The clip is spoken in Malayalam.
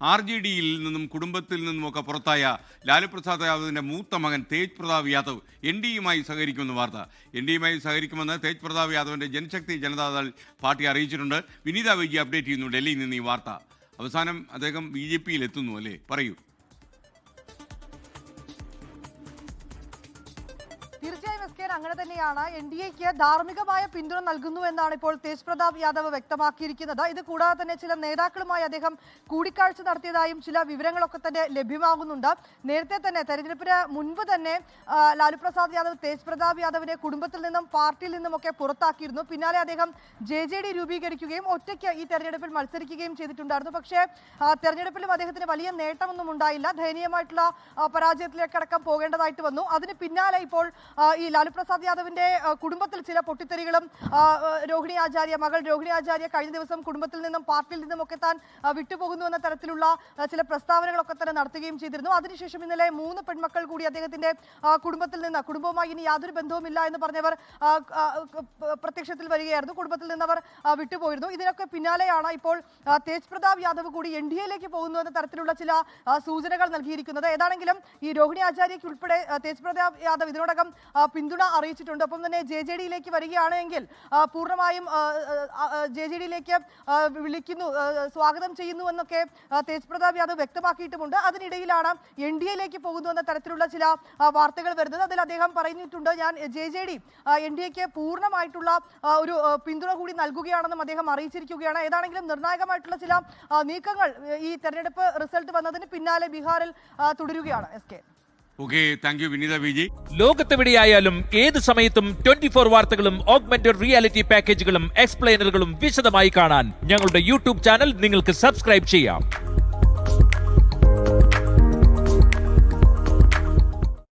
RJDയിൽ നിന്നും കുടുംബത്തിൽ നിന്നുമൊക്കെ പുറത്തായ ലാലു പ്രസാദ് യാദവിൻ്റെ മൂത്ത മകൻ തേജ് പ്രതാപ് യാദവ് NDയുമായി സഹകരിക്കുമെന്ന് വാർത്ത. NDയുമായി സഹകരിക്കുമെന്ന് തേജ് പ്രതാപ് യാദവിൻ്റെ ജനശക്തി ജനതാദൾ പാർട്ടി അറിയിച്ചിട്ടുണ്ട്. വിനീത വിജി അപ്ഡേറ്റ് ചെയ്യുന്നു ഡൽഹിയിൽ നിന്ന് ഈ വാർത്ത. അവസാനം അദ്ദേഹം BJPയിൽ എത്തുന്നു അല്ലേ? പറയൂ. തീർച്ചയായും എസ്കേൻ അങ്ങനെ തന്നെയാണ്. NDAക്ക് ധാർമ്മികമായ പിന്തുണ നൽകുന്നു എന്നാണ് ഇപ്പോൾ തേജ് പ്രതാപ് യാദവ് വ്യക്തമാക്കിയിരിക്കുന്നത്. ഇത് കൂടാതെ തന്നെ ചില നേതാക്കളുമായി അദ്ദേഹം കൂടിക്കാഴ്ച നടത്തിയതായും ചില വിവരങ്ങളൊക്കെ തന്നെ ലഭ്യമാകുന്നുണ്ട്. നേരത്തെ തന്നെ തെരഞ്ഞെടുപ്പിന് മുൻപ് തന്നെ ലാലു പ്രസാദ് യാദവ് തേജ് പ്രതാപ് യാദവിനെ കുടുംബത്തിൽ നിന്നും പാർട്ടിയിൽ നിന്നുമൊക്കെ പുറത്താക്കിയിരുന്നു. പിന്നാലെ അദ്ദേഹം JJD രൂപീകരിക്കുകയും ഒറ്റയ്ക്ക് ഈ തെരഞ്ഞെടുപ്പിൽ മത്സരിക്കുകയും ചെയ്തിട്ടുണ്ടായിരുന്നു. പക്ഷേ തെരഞ്ഞെടുപ്പിലും അദ്ദേഹത്തിന് വലിയ നേട്ടമൊന്നും ഉണ്ടായില്ല. ദയനീയമായിട്ടുള്ള പരാജയത്തിലേക്കടക്കം പോകേണ്ടതായിട്ട് വന്നു. അതിന് പിന്നാലെ ഇപ്പോൾ ഈ ലാലു പ്രസാദ് യാദവിന്റെ കുടുംബത്തിൽ ചില പൊട്ടിത്തെറികളും മകൾ രോഹിണി ആചാര്യ കഴിഞ്ഞ ദിവസം കുടുംബത്തിൽ നിന്നും പാർട്ടിയിൽ നിന്നും ഒക്കെ താൻ വിട്ടുപോകുന്നു എന്ന തരത്തിലുള്ള ചില പ്രസ്താവനകളൊക്കെ തന്നെ നടത്തുകയും ചെയ്തിരുന്നു. അതിനുശേഷം ഇന്നലെ 3 പെൺമക്കൾ കൂടി അദ്ദേഹത്തിന്റെ കുടുംബത്തിൽ നിന്ന് കുടുംബവുമായി ഇനി യാതൊരു ബന്ധവുമില്ല എന്ന് പറഞ്ഞവർ പ്രത്യക്ഷത്തിൽ വരികയായിരുന്നു. കുടുംബത്തിൽ നിന്നവർ വിട്ടുപോയിരുന്നു. ഇതിനൊക്കെ പിന്നാലെയാണ് ഇപ്പോൾ തേജ് പ്രതാപ് യാദവ് കൂടി NDAയിലേക്ക് പോകുന്നു എന്ന തരത്തിലുള്ള ചില സൂചനകൾ നൽകിയിരിക്കുന്നത്. ഏതാണെങ്കിലും ഈ രോഹിണി ആചാര്യയ്ക്ക് ഉൾപ്പെടെ തേജ് പ്രതാപ് യാദവ് ഇതിനോടകം പിന്തുണ അറിയിച്ചിട്ടുണ്ട്. ഒപ്പം തന്നെ JJDയിലേക്ക് വരികയാണെങ്കിൽ പൂർണ്ണമായും JJDയിലേക്ക് വിളിക്കുന്നു, സ്വാഗതം ചെയ്യുന്നു എന്നൊക്കെ തേജ് പ്രതാപ് യാദവ് വ്യക്തമാക്കിയിട്ടുമുണ്ട്. അതിനിടയിലാണ് NDAയിലേക്ക് പോകുന്നു എന്ന തരത്തിലുള്ള ചില വാർത്തകൾ വരുന്നത്. അതിൽ അദ്ദേഹം പറഞ്ഞിട്ടുണ്ട്, ഞാൻ JJD NDAക്ക് പൂർണ്ണമായിട്ടുള്ള ഒരു പിന്തുണ കൂടി നൽകുകയാണെന്നും അദ്ദേഹം അറിയിച്ചിരിക്കുകയാണ്. ഏതാണെങ്കിലും നിർണായകമായിട്ടുള്ള ചില നീക്കങ്ങൾ ഈ തെരഞ്ഞെടുപ്പ് റിസൾട്ട് വന്നതിന് പിന്നാലെ ബീഹാറിൽ തുടരുകയാണ്. SK. ഓക്കെ, താങ്ക് യു വിനീത വിജി. ലോകത്തെവിടെയായാലും ഏത് സമയത്തും 24 വാർത്തകളും ഓഗ്മെന്റഡ് റിയാലിറ്റി പാക്കേജുകളും എക്സ്പ്ലെയിനറുകളും വിശദമായി കാണാൻ ഞങ്ങളുടെ YouTube ചാനൽ നിങ്ങൾക്ക് സബ്സ്ക്രൈബ് ചെയ്യാം.